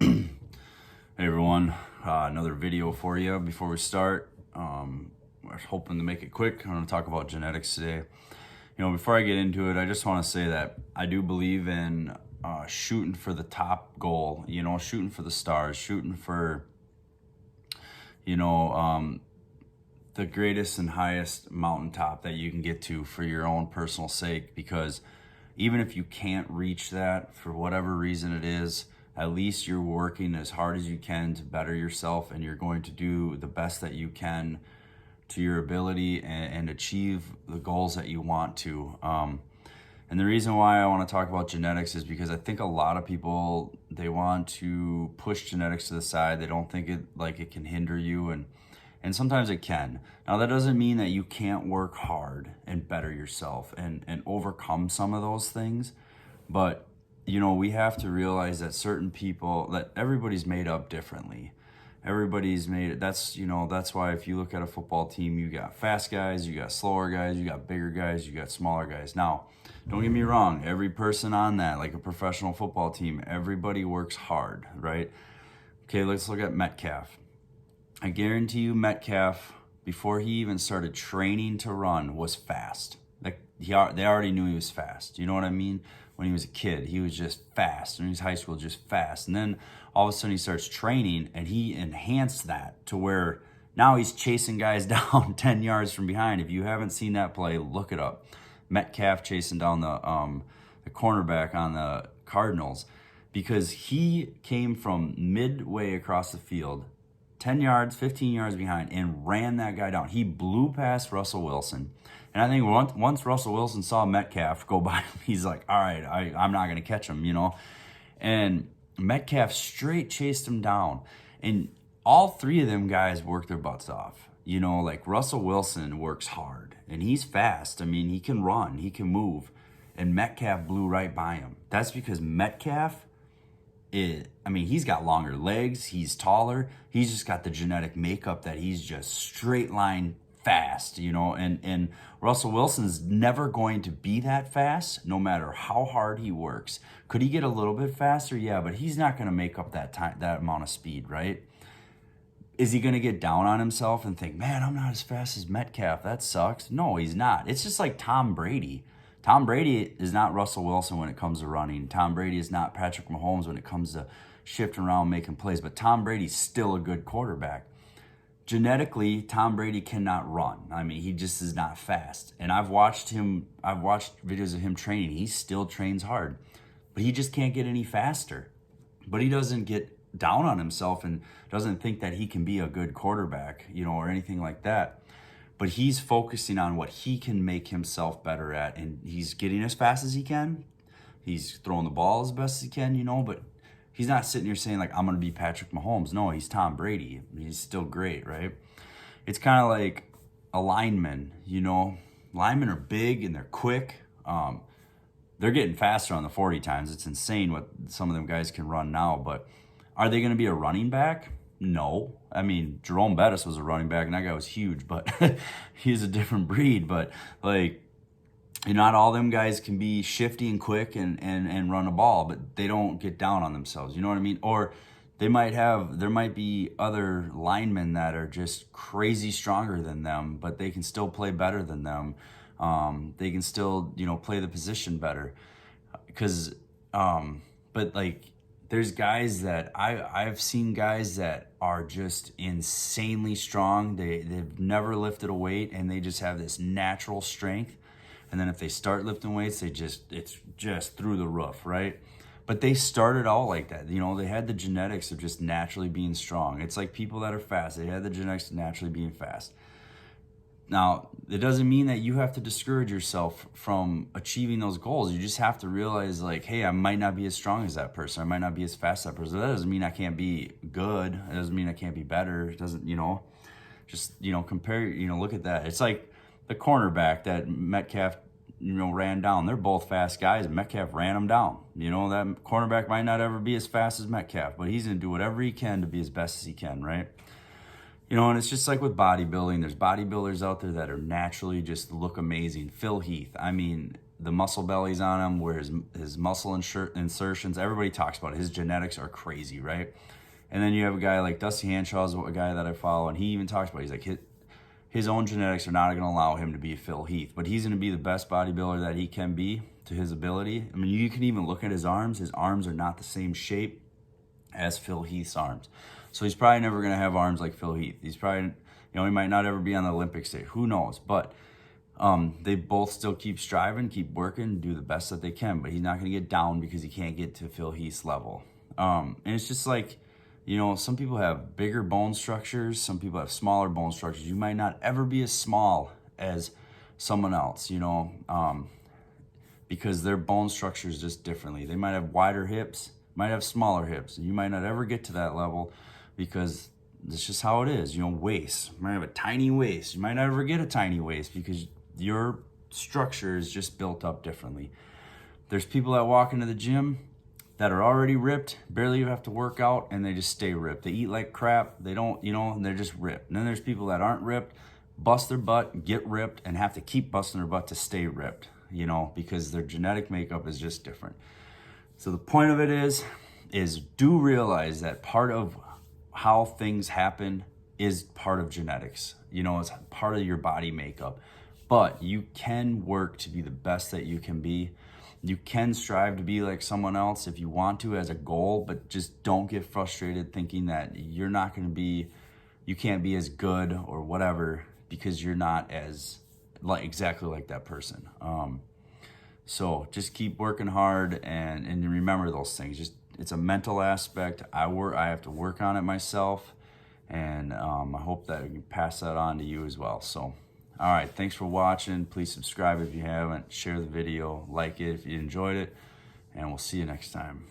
Hey everyone, another video for you. Before we start, we're hoping to make it quick. I'm going to talk about genetics today. Before I get into it, I just want to say that I do believe in shooting for the top goal, shooting for the stars, shooting for, you know, the greatest and highest mountaintop that you can get to for your own personal sake, because even if you can't reach that for whatever reason it is, at least you're working as hard as you can to better yourself, and you're going to do the best that you can to your ability and achieve the goals that you want to. And the reason why I want to talk about genetics is because I think a lot of people, they want to push genetics to the side. They don't think it can hinder you, and sometimes it can. Now, that doesn't mean that you can't work hard and better yourself and overcome some of those things. But, we have to realize that certain people, that everybody's made up differently. Everybody's made, that's why if you look at a football team, you got fast guys, you got slower guys, you got bigger guys, you got smaller guys. Now, don't get me wrong, every person on that, like a professional football team, everybody works hard, right? Okay, let's look at Metcalf. I guarantee you Metcalf, before he even started training to run, was fast. Like they already knew he was fast. You know what I mean? When he was a kid, he was just fast. When he was high school, just fast. And then all of a sudden he starts training, and he enhanced that to where now he's chasing guys down 10 yards from behind. If you haven't seen that play, look it up. Metcalf chasing down the cornerback on the Cardinals, because he came from midway across the field, 10 yards, 15 yards behind, and ran that guy down. He blew past Russell Wilson. And I think once Russell Wilson saw Metcalf go by him, he's like, all right, I'm not going to catch him, And Metcalf straight chased him down. And all three of them guys worked their butts off. Like Russell Wilson works hard, and he's fast. I mean, he can run, he can move. And Metcalf blew right by him. That's because Metcalf, he's got longer legs, he's taller, he's just got the genetic makeup that he's just straight line fast, and Russell Wilson's never going to be that fast no matter how hard he works. Could he get a little bit faster? Yeah, but he's not going to make up that amount of speed, right? Is he going to get down on himself and think, man, I'm not as fast as Metcalf, that sucks? No, he's not. It's just like Tom Brady. Tom Brady is not Russell Wilson when it comes to running. Tom Brady is not Patrick Mahomes when it comes to shifting around, making plays. But Tom Brady's still a good quarterback. Genetically, Tom Brady cannot run. He just is not fast. And I've watched videos of him training. He still trains hard, but he just can't get any faster. But he doesn't get down on himself and doesn't think that he can be a good quarterback, or anything like that. But he's focusing on what he can make himself better at, and he's getting as fast as he can. He's throwing the ball as best as he can, but he's not sitting here saying, like, I'm going to be Patrick Mahomes. No, he's Tom Brady. He's still great, right? It's kind of like a lineman, Linemen are big and they're quick. They're getting faster on the 40 times. It's insane what some of them guys can run now. But are they going to be a running back? No. Jerome Bettis was a running back, and that guy was huge, but he's a different breed. But, not all them guys can be shifty and quick and run a ball, but they don't get down on themselves. You know what I mean? Or there might be other linemen that are just crazy stronger than them, but they can still play better than them. They can still, play the position better. There's guys that I've seen guys that are just insanely strong. They've never lifted a weight, and they just have this natural strength. And then if they start lifting weights, it's just through the roof, right? But they started out like that. They had the genetics of just naturally being strong. It's like people that are fast. They had the genetics of naturally being fast. Now, it doesn't mean that you have to discourage yourself from achieving those goals. You just have to realize, like, hey, I might not be as strong as that person. I might not be as fast as that person. That doesn't mean I can't be good. It doesn't mean I can't be better. It doesn't, compare, look at that. It's like the cornerback that Metcalf, ran down. They're both fast guys, and Metcalf ran them down. That cornerback might not ever be as fast as Metcalf, but he's going to do whatever he can to be as best as he can, right? And it's just like with bodybuilding. There's bodybuilders out there that are naturally just look amazing. Phil Heath. the muscle bellies on him, where his muscle insertions, everybody talks about it. His genetics are crazy, right? And then you have a guy like Dusty Hanshaw's a guy that I follow, and he even talks about it. He's like, his own genetics are not going to allow him to be Phil Heath, but he's going to be the best bodybuilder that he can be to his ability. I mean, you can even look at his arms. His arms are not the same shape as Phil Heath's arms. So he's probably never going to have arms like Phil Heath. He's probably, he might not ever be on the Olympic stage. Who knows? But they both still keep striving, keep working, do the best that they can. But he's not going to get down because he can't get to Phil Heath's level. And it's just like, some people have bigger bone structures. Some people have smaller bone structures. You might not ever be as small as someone else, because their bone structure is just differently. They might have wider hips, might have smaller hips. You might not ever get to that level because it's just how it is. Waist. You might have a tiny waist. You might not ever get a tiny waist because your structure is just built up differently. There's people that walk into the gym that are already ripped, barely even have to work out, and they just stay ripped. They eat like crap. They don't, and they're just ripped. And then there's people that aren't ripped, bust their butt, get ripped, and have to keep busting their butt to stay ripped, because their genetic makeup is just different. So the point of it is do realize that part of how things happen is part of genetics. It's part of your body makeup. But you can work to be the best that you can be. You can strive to be like someone else if you want to as a goal, but just don't get frustrated thinking that you can't be as good or whatever because you're not as exactly like that person. So just keep working hard and remember those things. It's a mental aspect. I have to work on it myself, and I hope that I can pass that on to you as well. So, all right, thanks for watching. Please subscribe if you haven't. Share the video, like it if you enjoyed it, and we'll see you next time.